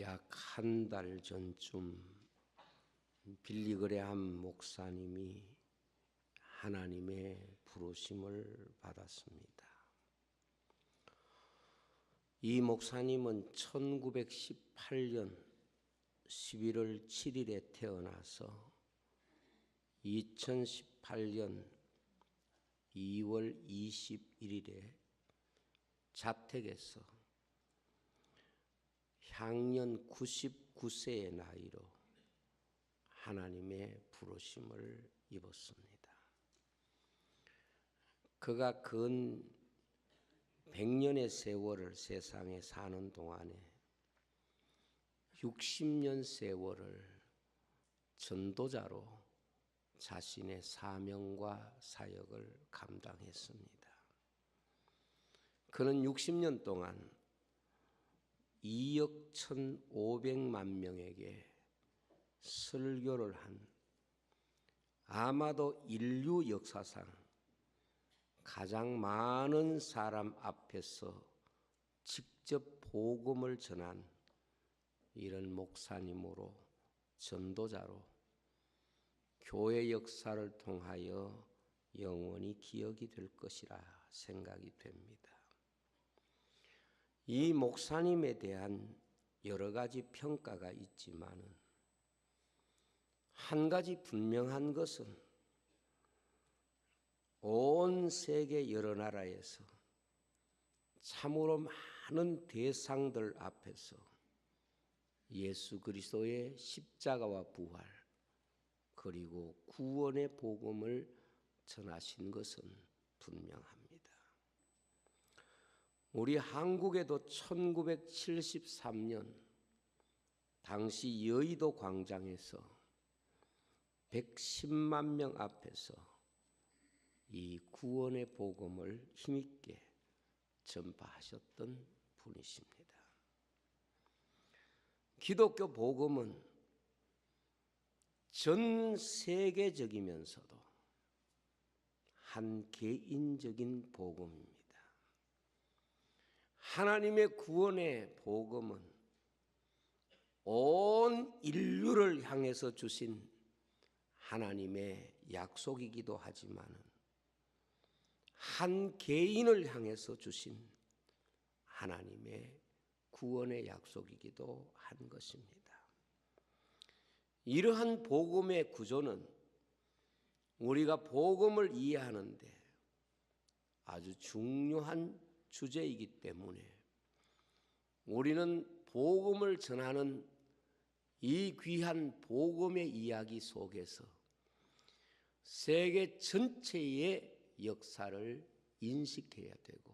약 한 달 전쯤 빌리그레함 목사님이 하나님의 부르심을 받았습니다. 이 목사님은 1918년 11월 7일에 태어나서 2018년 2월 21일에 자택에서 향년 99세의 나이로 하나님의 부르심을 입었습니다. 그가 근 100년의 세월을 세상에 사는 동안에 60년 세월을 전도자로 자신의 사명과 사역을 감당했습니다. 그는 60년 동안 2억 1,500만 명에게 설교를 한 아마도 인류 역사상 가장 많은 사람 앞에서 직접 복음을 전한 이런 목사님으로 전도자로 교회 역사를 통하여 영원히 기억이 될 것이라 생각이 됩니다. 이 목사님에 대한 여러 가지 평가가 있지만은 한 가지 분명한 것은 온 세계 여러 나라에서 참으로 많은 대상들 앞에서 예수 그리스도의 십자가와 부활 그리고 구원의 복음을 전하신 것은 분명합니다. 우리 한국에도 1973년 당시 여의도 광장에서 110만 명 앞에서 이 구원의 복음을 힘있게 전파하셨던 분이십니다. 기독교 복음은 전 세계적이면서도 한 개인적인 복음입니다. 하나님의 구원의 복음은 온 인류를 향해서 주신 하나님의 약속이기도 하지만 한 개인을 향해서 주신 하나님의 구원의 약속이기도 한 것입니다. 이러한 복음의 구조는 우리가 복음을 이해하는데 아주 중요한 주제이기 때문에 우리는 복음을 전하는 이 귀한 복음의 이야기 속에서 세계 전체의 역사를 인식해야 되고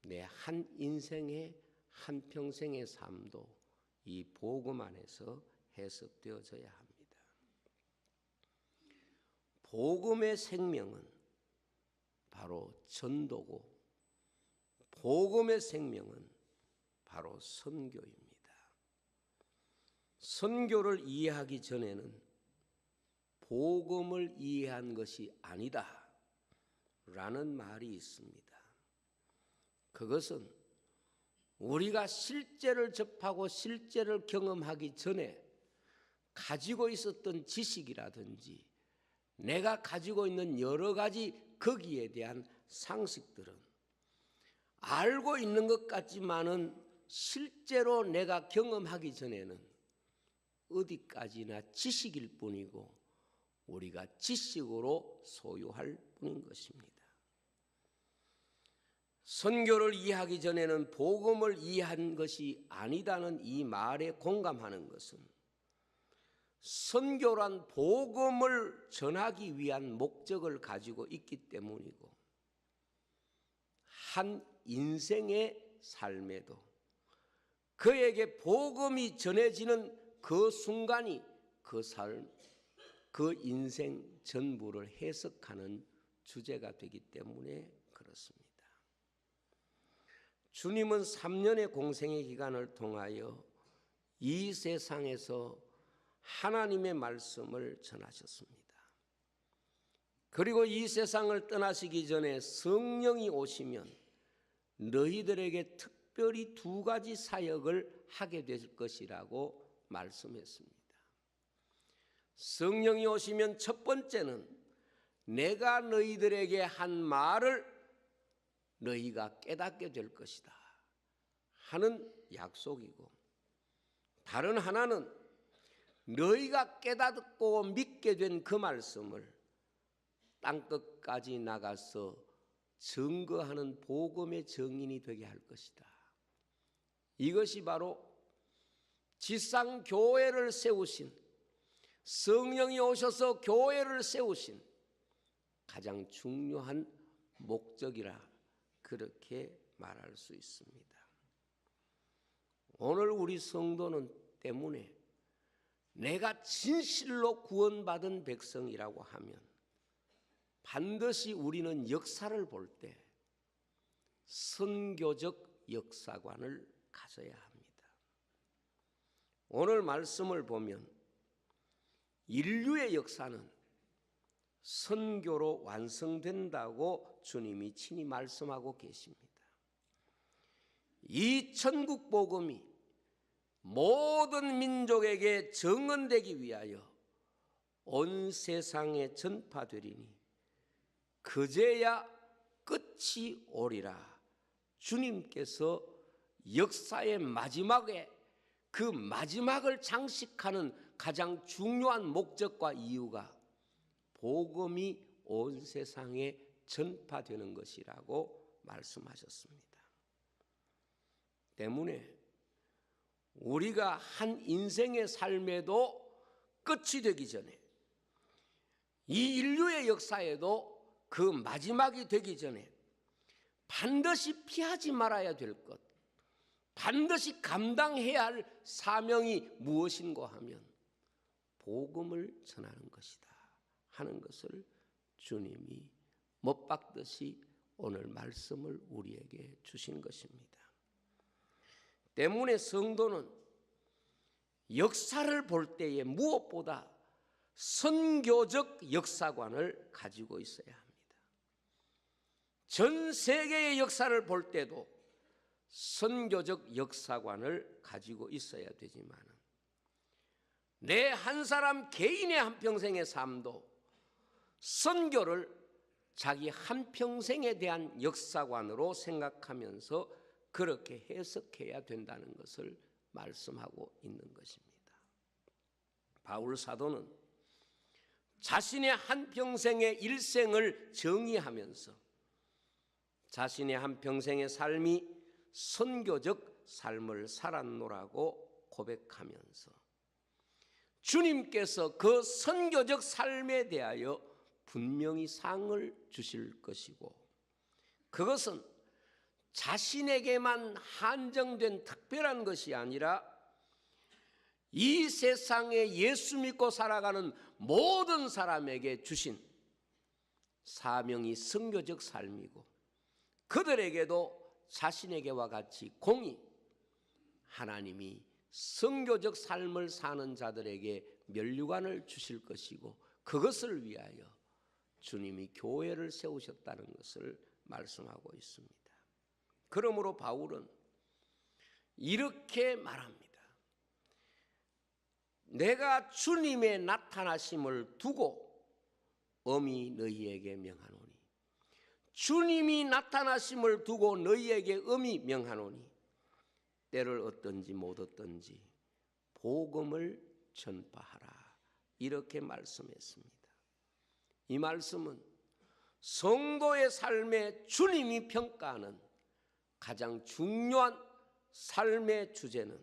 내 한 인생의 한 평생의 삶도 이 복음 안에서 해석되어져야 합니다. 복음의 생명은 바로 전도고 복음의 생명은 바로 선교입니다. 선교를 이해하기 전에는 복음을 이해한 것이 아니다 라는 말이 있습니다. 그것은 우리가 실제를 접하고 실제를 경험하기 전에 가지고 있었던 지식이라든지 내가 가지고 있는 여러 가지 거기에 대한 상식들은 알고 있는 것 같지만은 실제로 내가 경험하기 전에는 어디까지나 지식일 뿐이고 우리가 지식으로 소유할 뿐인 것입니다. 선교를 이해하기 전에는 복음을 이해한 것이 아니다는 이 말에 공감하는 것은 선교란 복음을 전하기 위한 목적을 가지고 있기 때문이고 한 인생의 삶에도 그에게 복음이 전해지는 그 순간이 그 삶, 그 인생 전부를 해석하는 주제가 되기 때문에 그렇습니다. 주님은 3년의 공생의 기간을 통하여 이 세상에서 하나님의 말씀을 전하셨습니다. 그리고 이 세상을 떠나시기 전에 성령이 오시면 너희들에게 특별히 두 가지 사역을 하게 될 것이라고 말씀했습니다. 성령이 오시면 첫 번째는 내가 너희들에게 한 말을 너희가 깨닫게 될 것이다 하는 약속이고, 다른 하나는 너희가 깨닫고 믿게 된 그 말씀을 땅끝까지 나가서 증거하는 복음의 증인이 되게 할 것이다. 이것이 바로 지상 교회를 세우신, 성령이 오셔서 교회를 세우신 가장 중요한 목적이라 그렇게 말할 수 있습니다. 오늘 우리 성도는 때문에 내가 진실로 구원받은 백성이라고 하면 반드시 우리는 역사를 볼 때 선교적 역사관을 가져야 합니다. 오늘 말씀을 보면 인류의 역사는 선교로 완성된다고 주님이 친히 말씀하고 계십니다. 이 천국 복음이 모든 민족에게 증언되기 위하여 온 세상에 전파되리니 그제야 끝이 오리라. 주님께서 역사의 마지막에 그 마지막을 장식하는 가장 중요한 목적과 이유가 복음이 온 세상에 전파되는 것이라고 말씀하셨습니다. 때문에 우리가 한 인생의 삶에도 끝이 되기 전에, 이 인류의 역사에도 그 마지막이 되기 전에 반드시 피하지 말아야 될 것, 반드시 감당해야 할 사명이 무엇인가 하면 복음을 전하는 것이다 하는 것을 주님이 못 박듯이 오늘 말씀을 우리에게 주신 것입니다. 때문에 성도는 역사를 볼 때에 무엇보다 선교적 역사관을 가지고 있어야 합니다. 전 세계의 역사를 볼 때도 선교적 역사관을 가지고 있어야 되지만 내 한 사람 개인의 한평생의 삶도 선교를 자기 한평생에 대한 역사관으로 생각하면서 그렇게 해석해야 된다는 것을 말씀하고 있는 것입니다. 바울 사도는 자신의 한평생의 일생을 정의하면서 자신의 한평생의 삶이 선교적 삶을 살았노라고 고백하면서 주님께서 그 선교적 삶에 대하여 분명히 상을 주실 것이고, 그것은 자신에게만 한정된 특별한 것이 아니라 이 세상에 예수 믿고 살아가는 모든 사람에게 주신 사명이 선교적 삶이고, 그들에게도 자신에게와 같이 공히 하나님이 선교적 삶을 사는 자들에게 면류관을 주실 것이고, 그것을 위하여 주님이 교회를 세우셨다는 것을 말씀하고 있습니다. 그러므로 바울은 이렇게 말합니다. 내가 주님의 나타나심을 두고 엄히 너희에게 명하노니, 주님이 나타나심을 두고 너희에게 엄히 명하노니 때를 얻든지 못 얻든지 복음을 전파하라, 이렇게 말씀했습니다. 이 말씀은 성도의 삶에 주님이 평가하는 가장 중요한 삶의 주제는,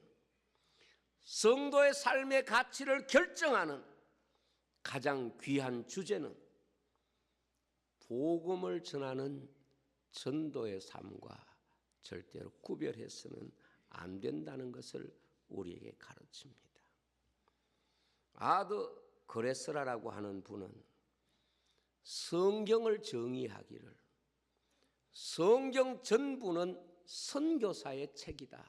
성도의 삶의 가치를 결정하는 가장 귀한 주제는 복음을 전하는 전도의 삶과 절대로 구별해서는 안 된다는 것을 우리에게 가르칩니다. 아더 그레스라라고 하는 분은 성경을 정의하기를 성경 전부는 선교사의 책이다,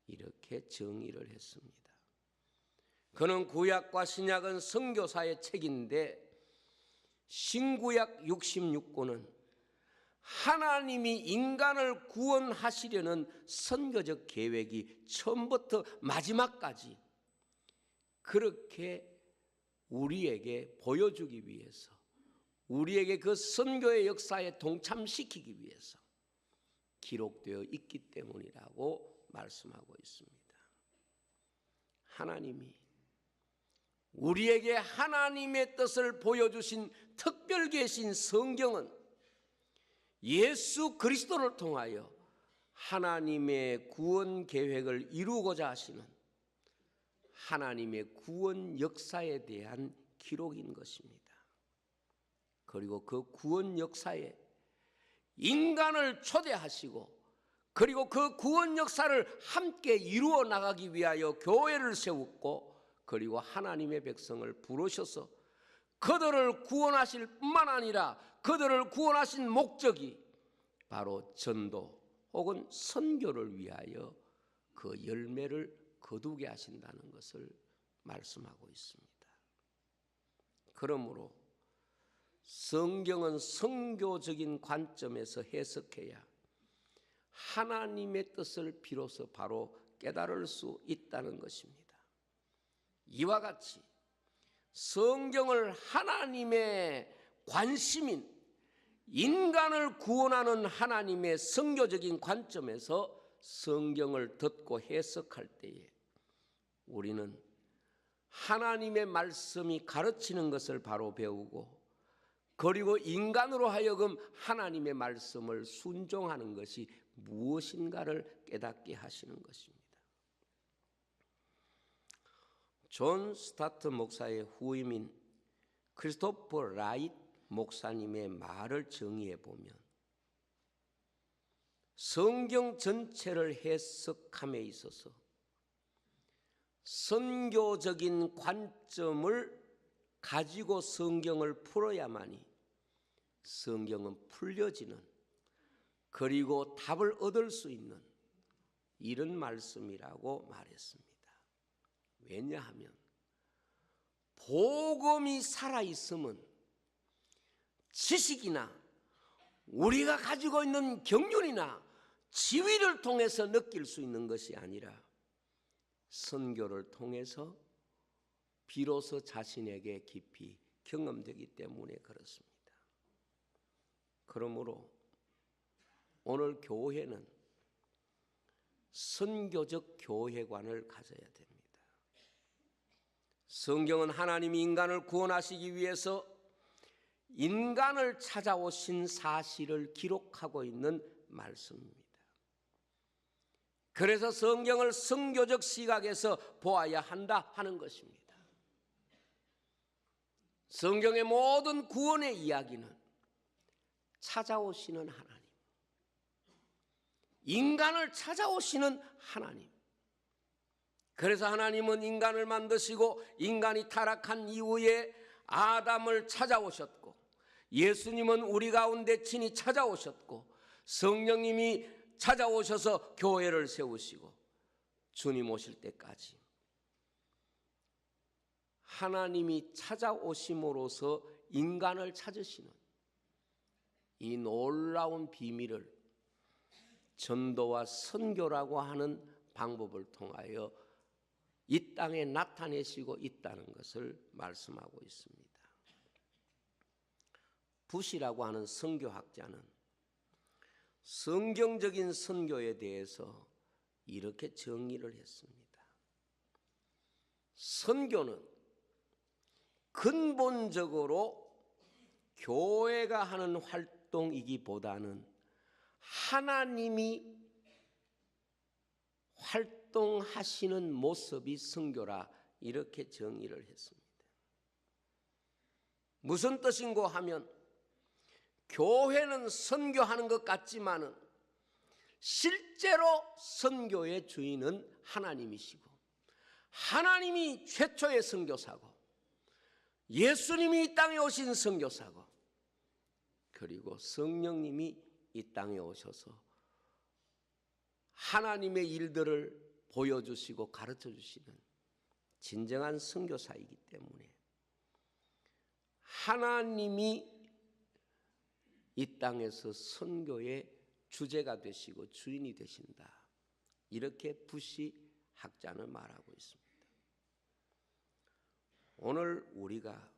이렇게 정의를 했습니다. 그는 구약과 신약은 선교사의 책인데 신구약 66권은 하나님이 인간을 구원하시려는 선교적 계획이 처음부터 마지막까지 그렇게 우리에게 보여주기 위해서, 우리에게 그 선교의 역사에 동참시키기 위해서 기록되어 있기 때문이라고 말씀하고 있습니다. 하나님이 우리에게 하나님의 뜻을 보여주신 특별 계신 성경은 예수 그리스도를 통하여 하나님의 구원 계획을 이루고자 하시는 하나님의 구원 역사에 대한 기록인 것입니다. 그리고 그 구원 역사에 인간을 초대하시고, 그리고 그 구원 역사를 함께 이루어 나가기 위하여 교회를 세웠고, 그리고 하나님의 백성을 부르셔서 그들을 구원하실 뿐만 아니라 그들을 구원하신 목적이 바로 전도 혹은 선교를 위하여 그 열매를 거두게 하신다는 것을 말씀하고 있습니다. 그러므로 성경은 선교적인 관점에서 해석해야 하나님의 뜻을 비로소 바로 깨달을 수 있다는 것입니다. 이와 같이 성경을 하나님의 관심인 인간을 구원하는 하나님의 선교적인 관점에서 성경을 듣고 해석할 때에 우리는 하나님의 말씀이 가르치는 것을 바로 배우고, 그리고 인간으로 하여금 하나님의 말씀을 순종하는 것이 무엇인가를 깨닫게 하시는 것입니다. 존 스타트 목사의 후임인 크리스토퍼 라이트 목사님의 말을 정의해 보면, 성경 전체를 해석함에 있어서 선교적인 관점을 가지고 성경을 풀어야만이 성경은 풀려지는, 그리고 답을 얻을 수 있는 이런 말씀이라고 말했습니다. 왜냐하면 복음이 살아있으면 지식이나 우리가 가지고 있는 경륜이나 지위를 통해서 느낄 수 있는 것이 아니라 선교를 통해서 비로소 자신에게 깊이 경험되기 때문에 그렇습니다. 그러므로 오늘 교회는 선교적 교회관을 가져야 됩니다. 성경은 하나님이 인간을 구원하시기 위해서 인간을 찾아오신 사실을 기록하고 있는 말씀입니다. 그래서 성경을 선교적 시각에서 보아야 한다 하는 것입니다. 성경의 모든 구원의 이야기는 찾아오시는 하나님, 인간을 찾아오시는 하나님. 그래서 하나님은 인간을 만드시고 인간이 타락한 이후에 아담을 찾아오셨고, 예수님은 우리 가운데 친히 찾아오셨고, 성령님이 찾아오셔서 교회를 세우시고, 주님 오실 때까지 하나님이 찾아오심으로써 인간을 찾으시는 이 놀라운 비밀을 전도와 선교라고 하는 방법을 통하여 이 땅에 나타내시고 있다는 것을 말씀하고 있습니다. 부시라고 하는 선교학자는 성경적인 선교에 대해서 이렇게 정의를 했습니다. 선교는 근본적으로 교회가 하는 활동이기보다는 하나님이 활동하시는 모습이 선교라, 이렇게 정의를 했습니다. 무슨 뜻인고 하면, 교회는 선교하는 것 같지만은 실제로 선교의 주인은 하나님이시고, 하나님이 최초의 선교사고, 예수님이 이 땅에 오신 선교사고, 그리고 성령님이 이 땅에 오셔서 하나님의 일들을 보여주시고 가르쳐주시는 진정한 선교사이기 때문에 하나님이 이 땅에서 선교의 주제가 되시고 주인이 되신다. 이렇게 부시 학자는 말하고 있습니다. 오늘 우리가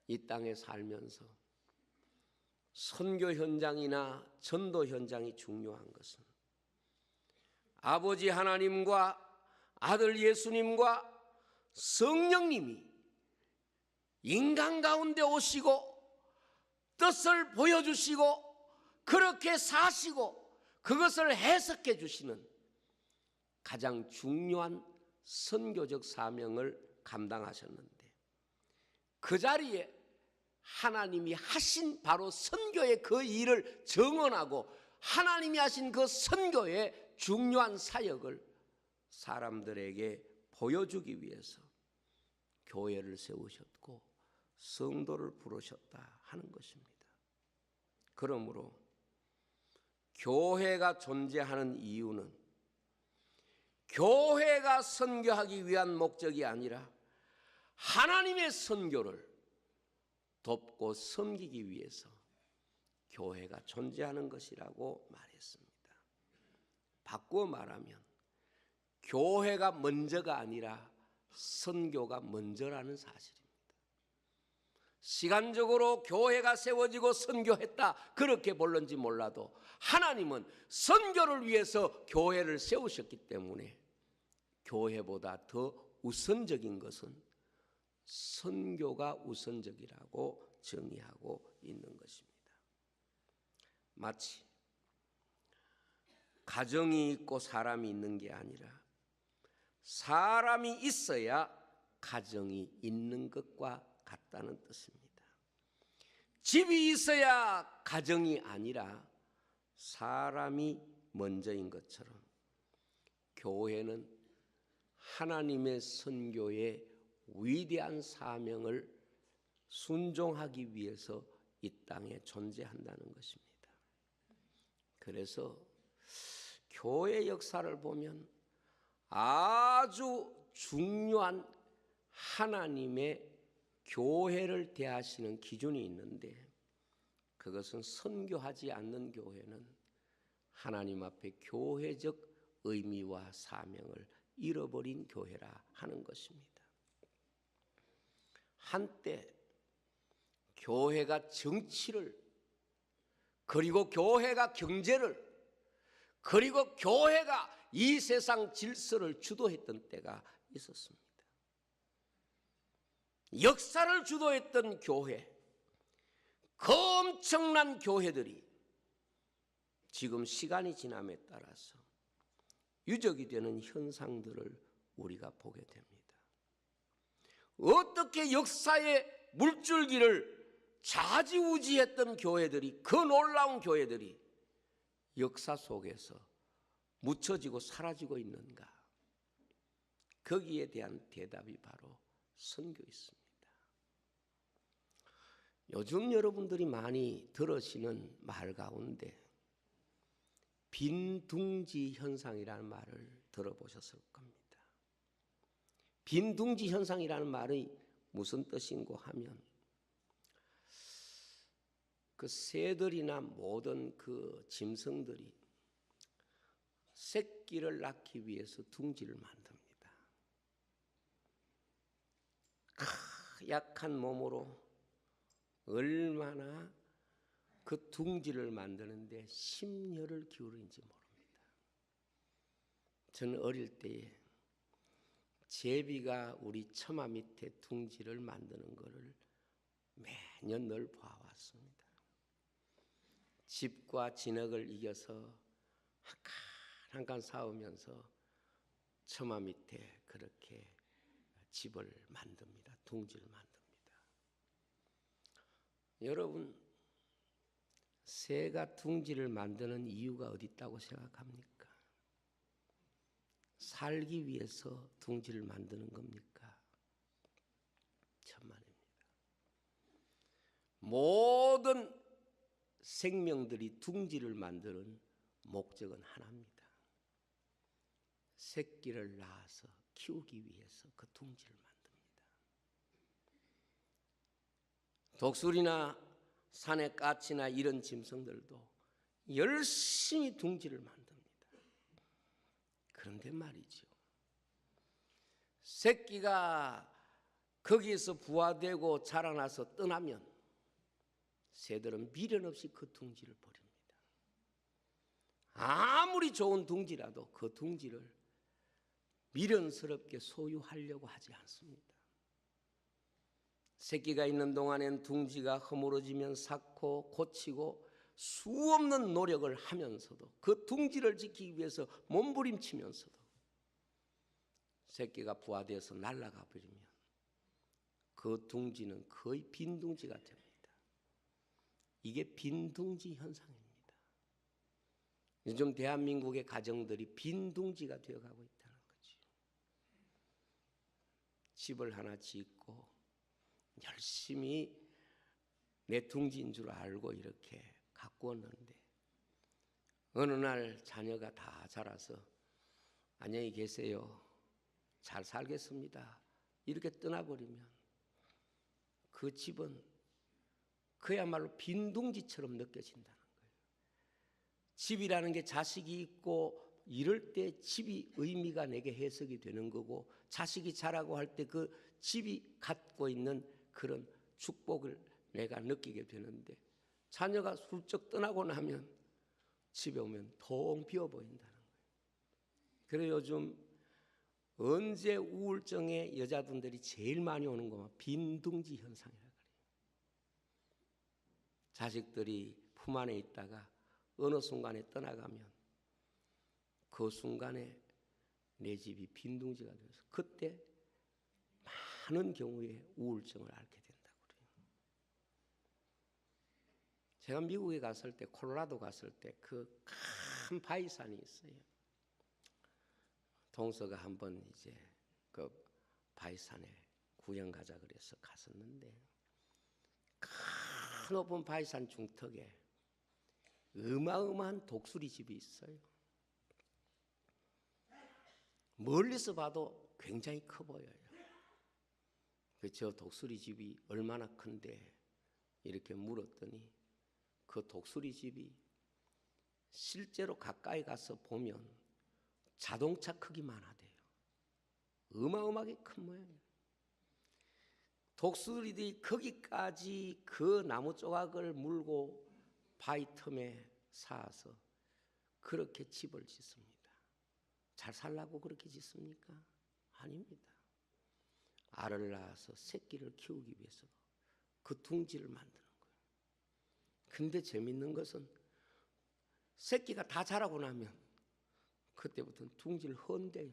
이 땅에 살면서 선교 현장이나 전도 현장이 중요한 것은 아버지 하나님과 아들 예수님과 성령님이 인간 가운데 오시고 뜻을 보여주시고 그렇게 사시고 그것을 해석해 주시는 가장 중요한 선교적 사명을 감당하셨는데, 그 자리에 하나님이 하신 바로 선교의 그 일을 정언하고 하나님이 하신 그 선교의 중요한 사역을 사람들에게 보여주기 위해서 교회를 세우셨고 성도를 부르셨다 하는 것입니다. 그러므로 교회가 존재하는 이유는 교회가 선교하기 위한 목적이 아니라 하나님의 선교를 돕고 섬기기 위해서 교회가 존재하는 것이라고 말했습니다. 바꾸어 말하면 교회가 먼저가 아니라 선교가 먼저라는 사실입니다. 시간적으로 교회가 세워지고 선교했다 그렇게 볼는지 몰라도 하나님은 선교를 위해서 교회를 세우셨기 때문에 교회보다 더 우선적인 것은 선교가 우선적이라고 정의하고 있는 것입니다. 마치 가정이 있고 사람이 있는 게 아니라 사람이 있어야 가정이 있는 것과 같다는 뜻입니다. 집이 있어야 가정이 아니라 사람이 먼저인 것처럼 교회는 하나님의 선교의 위대한 사명을 순종하기 위해서 이 땅에 존재한다는 것입니다. 그래서 교회 역사를 보면 아주 중요한 하나님의 교회를 대하시는 기준이 있는데, 그것은 선교하지 않는 교회는 하나님 앞에 교회적 의미와 사명을 잃어버린 교회라 하는 것입니다. 한때 교회가 정치를, 그리고 교회가 경제를, 그리고 교회가 이 세상 질서를 주도했던 때가 있었습니다. 역사를 주도했던 교회, 그 엄청난 교회들이 지금 시간이 지남에 따라서 유적이 되는 현상들을 우리가 보게 됩니다. 어떻게 역사의 물줄기를 좌지우지했던 교회들이, 그 놀라운 교회들이 역사 속에서 묻혀지고 사라지고 있는가? 거기에 대한 대답이 바로 선교있습니다. 요즘 여러분들이 많이 들으시는 말 가운데 빈둥지 현상이라는 말을 들어보셨을 겁니다. 빈둥지 현상이라는 말이 무슨 뜻인고 하면, 그 새들이나 모든 그 짐승들이 새끼를 낳기 위해서 둥지를 만듭니다. 약한 몸으로 얼마나 그 둥지를 만드는데 심혈을 기울이는지 모릅니다. 저는 어릴 때에 제비가 우리 처마 밑에 둥지를 만드는 것을 매년 늘 봐왔습니다. 집과 진흙을 이겨서 한 칸 한 칸 쌓으면서 처마 밑에 그렇게 집을 만듭니다. 둥지를 만듭니다. 여러분, 새가 둥지를 만드는 이유가 어디 있다고 생각합니까? 살기 위해서 둥지를 만드는 겁니까? 천만입니다. 모든 생명들이 둥지를 만드는 목적은 하나입니다. 새끼를 낳아서 키우기 위해서 그 둥지를 만듭니다. 독수리나 산의 까치나 이런 짐승들도 열심히 둥지를 만듭니다. 그런데 말이죠, 새끼가 거기에서 부화되고 자라나서 떠나면 새들은 미련 없이 그 둥지를 버립니다. 아무리 좋은 둥지라도 그 둥지를 미련스럽게 소유하려고 하지 않습니다. 새끼가 있는 동안엔 둥지가 허물어지면 삭고 고치고 수없는 노력을 하면서도, 그 둥지를 지키기 위해서 몸부림치면서도 새끼가 부화되어서 날아가 버리면 그 둥지는 거의 빈 둥지가 됩니다. 이게 빈 둥지 현상입니다. 요즘 대한민국의 가정들이 빈 둥지가 되어가고 있다는 거죠. 집을 하나 짓고 열심히 내 둥지인 줄 알고 이렇게 가꾸었는데 어느 날 자녀가 다 자라서 안녕히 계세요, 잘 살겠습니다, 이렇게 떠나버리면 그 집은 그야말로 빈 둥지처럼 느껴진다는 거예요. 집이라는 게 자식이 있고 이럴 때 집이 의미가 내게 해석이 되는 거고, 자식이 자라고 할 때 그 집이 갖고 있는 그런 축복을 내가 느끼게 되는데, 자녀가 훌쩍 떠나고 나면 집에 오면 텅 비어 보인다는 거예요. 그래서 요즘 언제 우울증에 여자분들이 제일 많이 오는 거면 빈둥지 현상이라고 그래요. 자식들이 품 안에 있다가 어느 순간에 떠나가면 그 순간에 내 집이 빈둥지가 되어서 그때 많은 경우에 우울증을 앓게 된다고 그래요. 제가 미국에 갔을 때, 콜로라도 갔을 때 그 큰 바위산이 있어요. 동서가 한번 이제 그 바위산에 구경 가자 그래서 갔었는데, 큰 높은 바위산 중턱에 어마어마한 독수리 집이 있어요. 멀리서 봐도 굉장히 커 보여요. 저 독수리 집이 얼마나 큰데 이렇게 물었더니 그 독수리 집이 실제로 가까이 가서 보면 자동차 크기만 하대요. 어마어마하게 큰 모양이에요. 독수리들이 거기까지 그 나무 조각을 물고 바위 틈에 쌓아서 그렇게 집을 짓습니다. 잘 살라고 그렇게 짓습니까? 아닙니다. 알을 낳아서 새끼를 키우기 위해서 그 둥지를 만드는 거예요. 근데 재밌는 것은 새끼가 다 자라고 나면 그때부터는 둥지를 헌대요.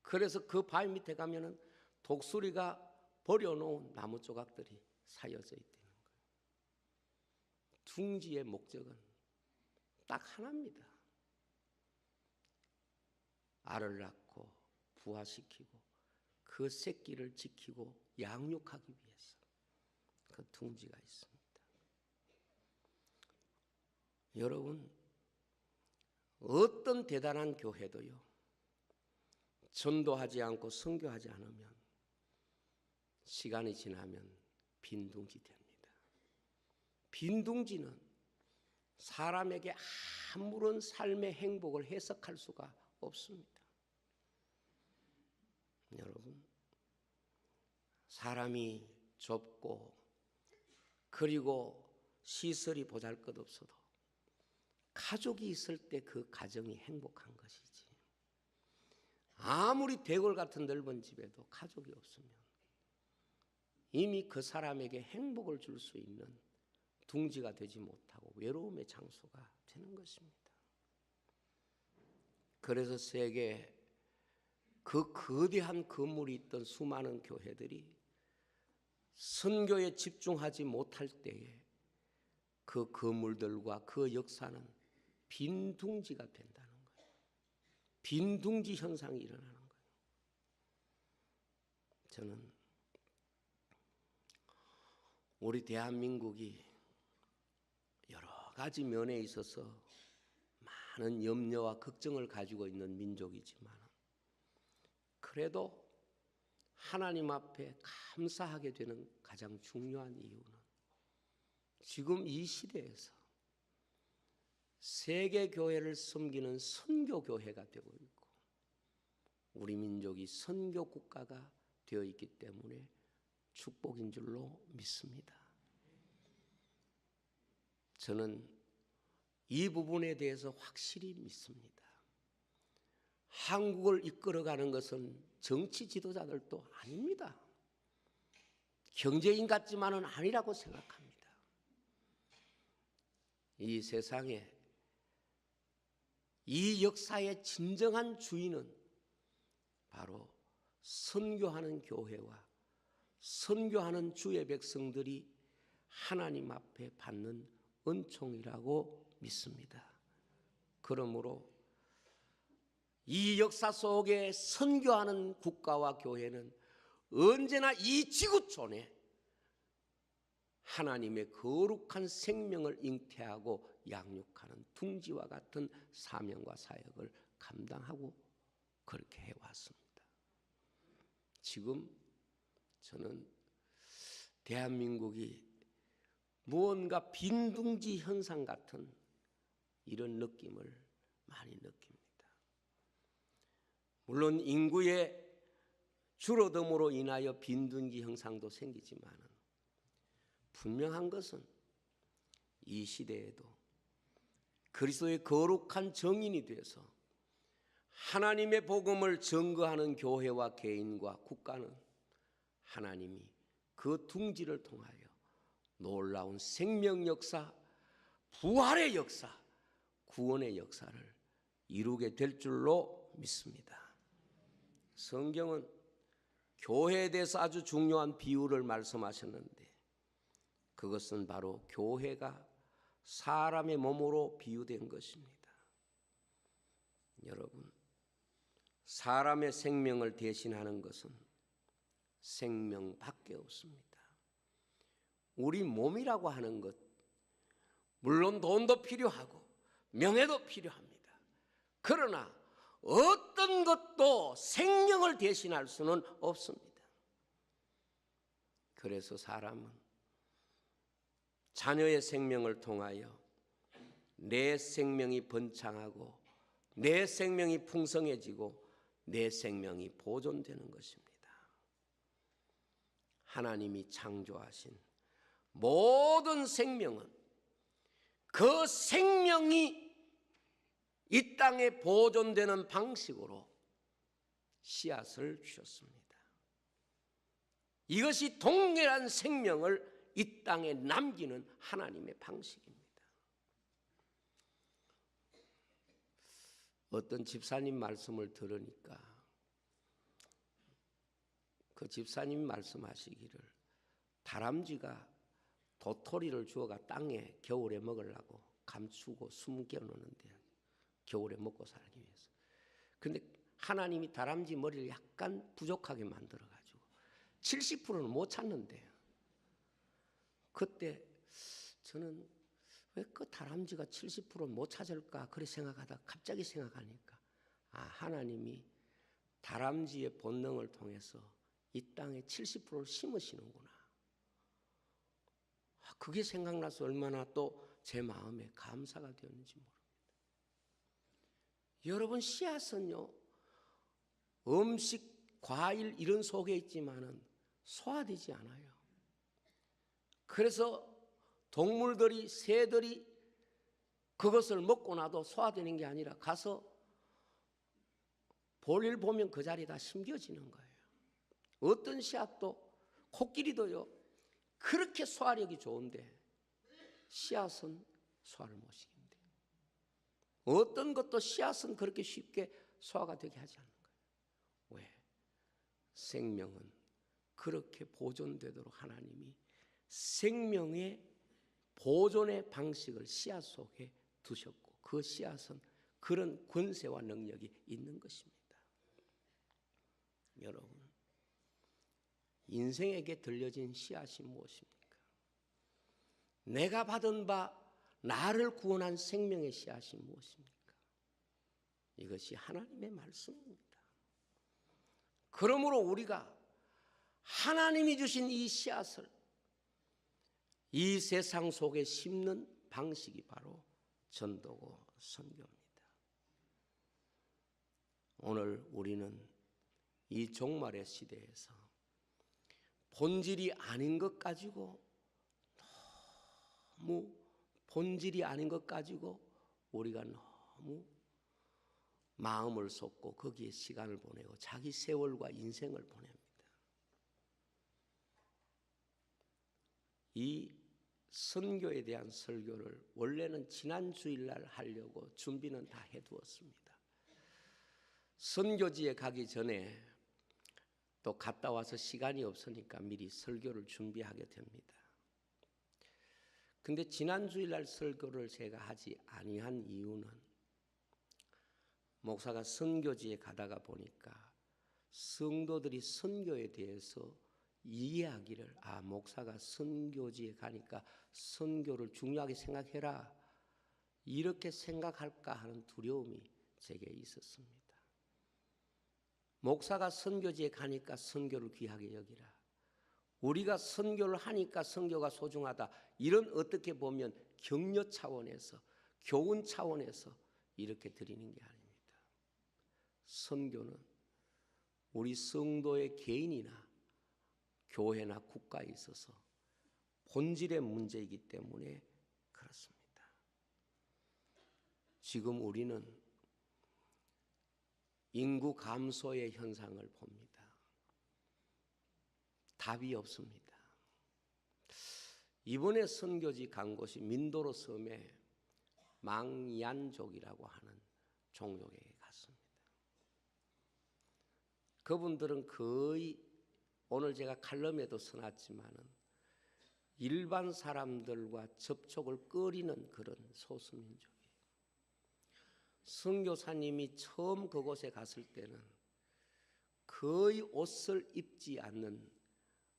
그래서 그 바위 밑에 가면은 독수리가 버려놓은 나무 조각들이 쌓여져 있다는 거예요. 둥지의 목적은 딱 하나입니다. 알을 낳고 부화시키고 그 새끼를 지키고 양육하기 위해서 그 둥지가 있습니다. 여러분, 어떤 대단한 교회도요, 전도하지 않고 선교하지 않으면 시간이 지나면 빈둥지 됩니다. 빈둥지는 사람에게 아무런 삶의 행복을 해석할 수가 없습니다. 여러분, 사람이 좁고 그리고 시설이 보잘것없어도 가족이 있을 때 그 가정이 행복한 것이지, 아무리 대궐 같은 넓은 집에도 가족이 없으면 이미 그 사람에게 행복을 줄 수 있는 둥지가 되지 못하고 외로움의 장소가 되는 것입니다. 그래서 세계 그 거대한 건물이 있던 수많은 교회들이 선교에 집중하지 못할 때에 그 건물들과 그 역사는 빈둥지가 된다는 거예요. 빈둥지 현상이 일어나는 거예요. 저는 우리 대한민국이 여러 가지 면에 있어서 많은 염려와 걱정을 가지고 있는 민족이지만, 그래도 하나님 앞에 감사하게 되는 가장 중요한 이유는 지금 이 시대에서 세계 교회를 섬기는 선교 교회가 되고 있고 우리 민족이 선교 국가가 되어 있기 때문에 축복인 줄로 믿습니다. 저는 이 부분에 대해서 확실히 믿습니다. 한국을 이끌어가는 것은 정치 지도자들도 아닙니다. 경제인 같지만은 아니라고 생각합니다. 이 세상에 이 역사의 진정한 주인은 바로 선교하는 교회와 선교하는 주의 백성들이 하나님 앞에 받는 은총이라고 믿습니다. 그러므로 이 역사 속에 선교하는 국가와 교회는 언제나 이 지구촌에 하나님의 거룩한 생명을 잉태하고 양육하는 둥지와 같은 사명과 사역을 감당하고 그렇게 해왔습니다. 지금 저는 대한민국이 무언가 빈둥지 현상 같은 이런 느낌을 많이 느낍니다. 물론 인구의 줄어듦으로 인하여 빈둥지 현상도 생기지만 분명한 것은 이 시대에도 그리스도의 거룩한 정인이 되어서 하나님의 복음을 증거하는 교회와 개인과 국가는 하나님이 그 둥지를 통하여 놀라운 생명 역사, 부활의 역사, 구원의 역사를 이루게 될 줄로 믿습니다. 성경은 교회에 대해서 아주 중요한 비유를 말씀하셨는데 그것은 바로 교회가 사람의 몸으로 비유된 것입니다. 여러분, 사람의 생명을 대신하는 것은 생명밖에 없습니다. 우리 몸이라고 하는 것, 물론 돈도 필요하고 명예도 필요합니다. 그러나 어떤 것도 생명을 대신할 수는 없습니다. 그래서 사람은 자녀의 생명을 통하여 내 생명이 번창하고 내 생명이 풍성해지고 내 생명이 보존되는 것입니다. 하나님이 창조하신 모든 생명은 그 생명이 이 땅에 보존되는 방식으로 씨앗을 주셨습니다. 이것이 동일한 생명을 이 땅에 남기는 하나님의 방식입니다. 어떤 집사님 말씀을 들으니까 그 집사님이 말씀하시기를 다람쥐가 도토리를 주워가 땅에 겨울에 먹으려고 감추고 숨겨 놓는데 겨울에 먹고 살기 위해서. 근데 하나님이 다람쥐 머리를 약간 부족하게 만들어가지고 70%는 못 찾는데요. 그때 저는 왜 그 다람쥐가 70%는 못 찾을까 그렇게 생각하다가 갑자기 생각하니까 하나님이 다람쥐의 본능을 통해서 이 땅에 70%를 심으시는구나. 그게 생각나서 얼마나 또 제 마음에 감사가 되었는지 모릅니다. 여러분, 씨앗은요 음식, 과일 이런 속에 있지만은 소화되지 않아요. 그래서 동물들이, 새들이 그것을 먹고 나도 소화되는 게 아니라 가서 볼일 보면 그 자리에 다 심겨지는 거예요. 어떤 씨앗도, 코끼리도요 그렇게 소화력이 좋은데 씨앗은 소화를 못 시킨대요. 어떤 것도 씨앗은 그렇게 쉽게 소화가 되게 하지 않는 거예요. 왜? 생명은 그렇게 보존되도록 하나님이 생명의 보존의 방식을 씨앗 속에 두셨고 그 씨앗은 그런 권세와 능력이 있는 것입니다. 여러분, 인생에게 들려진 씨앗이 무엇입니까? 내가 받은 바 나를 구원한 생명의 씨앗이 무엇입니까? 이것이 하나님의 말씀입니다. 그러므로 우리가 하나님이 주신 이 씨앗을 이 세상 속에 심는 방식이 바로 전도고 선교입니다. 오늘 우리는 이 종말의 시대에서 본질이 아닌 것 가지고 너무 본질이 아닌 것 가지고 우리가 너무 마음을 쏟고 거기에 시간을 보내고 자기 세월과 인생을 보냅니다. 이 선교에 대한 설교를 원래는 지난 주일날 하려고 준비는 다 해두었습니다. 선교지에 가기 전에 또 갔다 와서 시간이 없으니까 미리 설교를 준비하게 됩니다. 근데 지난 주일날 설교를 제가 하지 아니한 이유는 목사가 선교지에 가다가 보니까 성도들이 선교에 대해서 이해하기를 목사가 선교지에 가니까 선교를 중요하게 생각해라 이렇게 생각할까 하는 두려움이 제게 있었습니다. 목사가 선교지에 가니까 선교를 귀하게 여기라. 우리가 선교를 하니까 선교가 소중하다. 이런 어떻게 보면 격려 차원에서 교훈 차원에서 이렇게 드리는 게 아닙니다. 선교는 우리 성도의 개인이나 교회나 국가에 있어서 본질의 문제이기 때문에 그렇습니다. 지금 우리는 인구 감소의 현상을 봅니다. 답이 없습니다. 이번에 선교지 간 곳이 민도로 섬의 망얀족이라고 하는 종족에게 갔습니다. 그분들은 거의 오늘 제가 칼럼에도 써놨지만은 일반 사람들과 접촉을 꺼리는 그런 소수민족이에요. 선교사님이 처음 그곳에 갔을 때는 거의 옷을 입지 않는,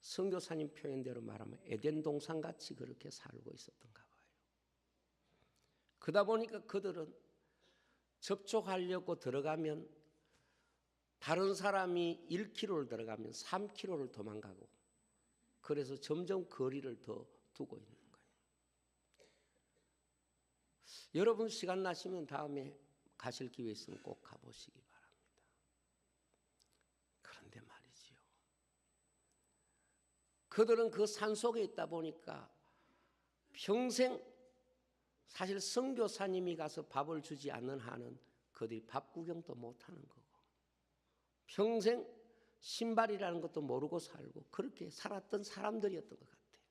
선교사님 표현대로 말하면 에덴 동산같이 그렇게 살고 있었던가 봐요. 그러다 보니까 그들은 접촉하려고 들어가면 다른 사람이 1km를 들어가면 3km를 도망가고, 그래서 점점 거리를 더 두고 있는 거예요. 여러분 시간 나시면 다음에 가실 기회 있으면 꼭 가보시기 바랍니다. 그런데 말이지요, 그들은 그 산속에 있다 보니까 평생, 사실 선교사님이 가서 밥을 주지 않는 한은 그들이 밥 구경도 못하는 거고 평생 신발이라는 것도 모르고 살고 그렇게 살았던 사람들이었던 것 같아요.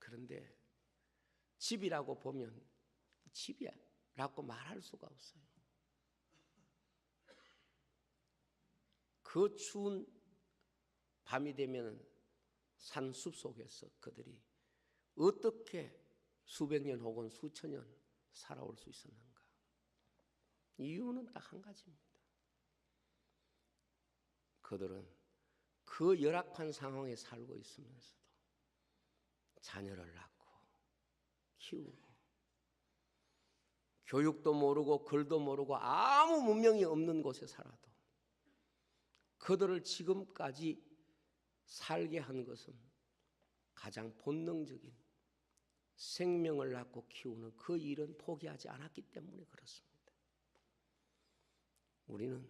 그런데 집이라고 보면 집이라고 말할 수가 없어요. 그 추운 밤이 되면 산숲 속에서 그들이 어떻게 수백 년 혹은 수천 년 살아올 수 있었는가? 이유는 딱 한 가지입니다. 그들은 그 열악한 상황에 살고 있으면서도 자녀를 낳고 키우고 교육도 모르고 글도 모르고 아무 문명이 없는 곳에 살아도 그들을 지금까지 살게 한 것은 가장 본능적인 생명을 낳고 키우는 그 일은 포기하지 않았기 때문에 그렇습니다. 우리는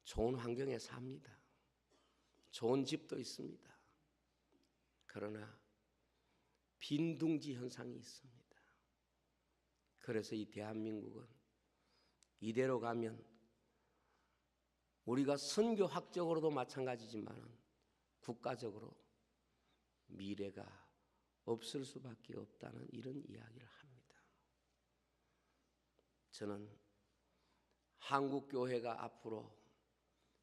좋은 환경에 삽니다. 좋은 집도 있습니다. 그러나 빈둥지 현상이 있습니다. 그래서 이 대한민국은 이대로 가면 우리가 선교학적으로도 마찬가지지만 국가적으로 미래가 없을 수밖에 없다는 이런 이야기를 합니다. 저는 한국 교회가 앞으로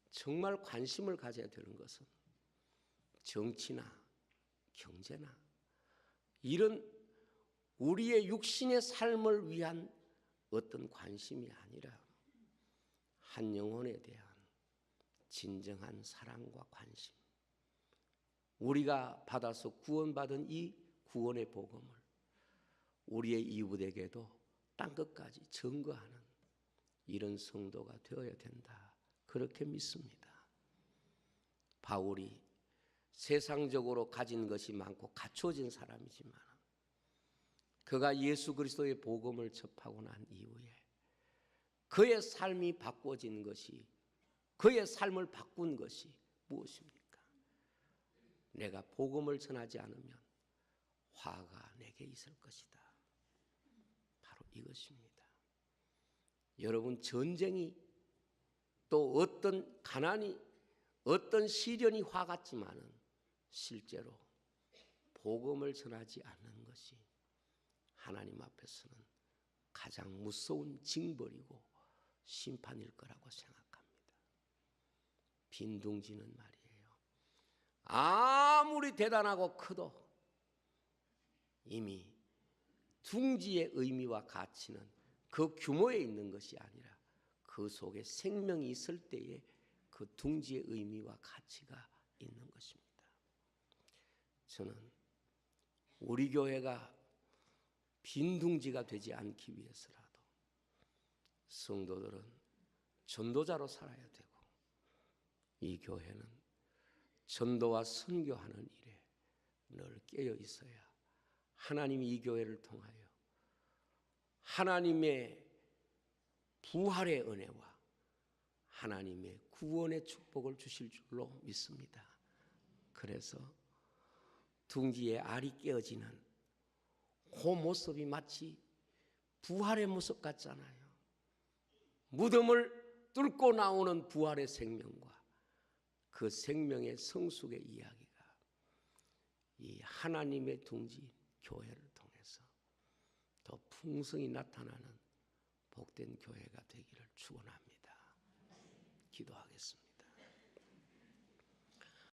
정말 관심을 가져야 되는 것은 정치나 경제나 이런 우리의 육신의 삶을 위한 어떤 관심이 아니라 한 영혼에 대한 진정한 사랑과 관심, 우리가 받아서 구원받은 이 구원의 복음을 우리의 이웃에게도 땅 끝까지 증거하는 이런 성도가 되어야 된다, 그렇게 믿습니다. 바울이 세상적으로 가진 것이 많고 갖춰진 사람이지만 그가 예수 그리스도의 복음을 접하고 난 이후에 그의 삶이 바꿔진 것이, 그의 삶을 바꾼 것이 무엇입니까? 내가 복음을 전하지 않으면 화가 내게 있을 것이다. 바로 이것입니다. 여러분, 전쟁이 또 어떤 가난이, 어떤 시련이 화 같지만은 실제로 복음을 전하지 않는 것이 하나님 앞에서는 가장 무서운 징벌이고 심판일 거라고 생각합니다. 빈둥지는 말이에요. 아무리 대단하고 커도 이미 둥지의 의미와 가치는 그 규모에 있는 것이 아니라 그 속에 생명이 있을 때에 그 둥지의 의미와 가치가 있는 것입니다. 저는 우리 교회가 빈둥지가 되지 않기 위해서라도 성도들은 전도자로 살아야 되고 이 교회는 전도와 선교하는 일에 늘 깨어 있어야 하나님이 이 교회를 통하여 하나님의 부활의 은혜와 하나님의 구원의 축복을 주실 줄로 믿습니다. 그래서 둥지에 알이 깨어지는 그 모습이 마치 부활의 모습 같잖아요. 무덤을 뚫고 나오는 부활의 생명과 그 생명의 성숙의 이야기가 이 하나님의 둥지 교회를 통해서 더 풍성히 나타나는 복된 교회가 되기를 축원합니다. 기도하겠습니다.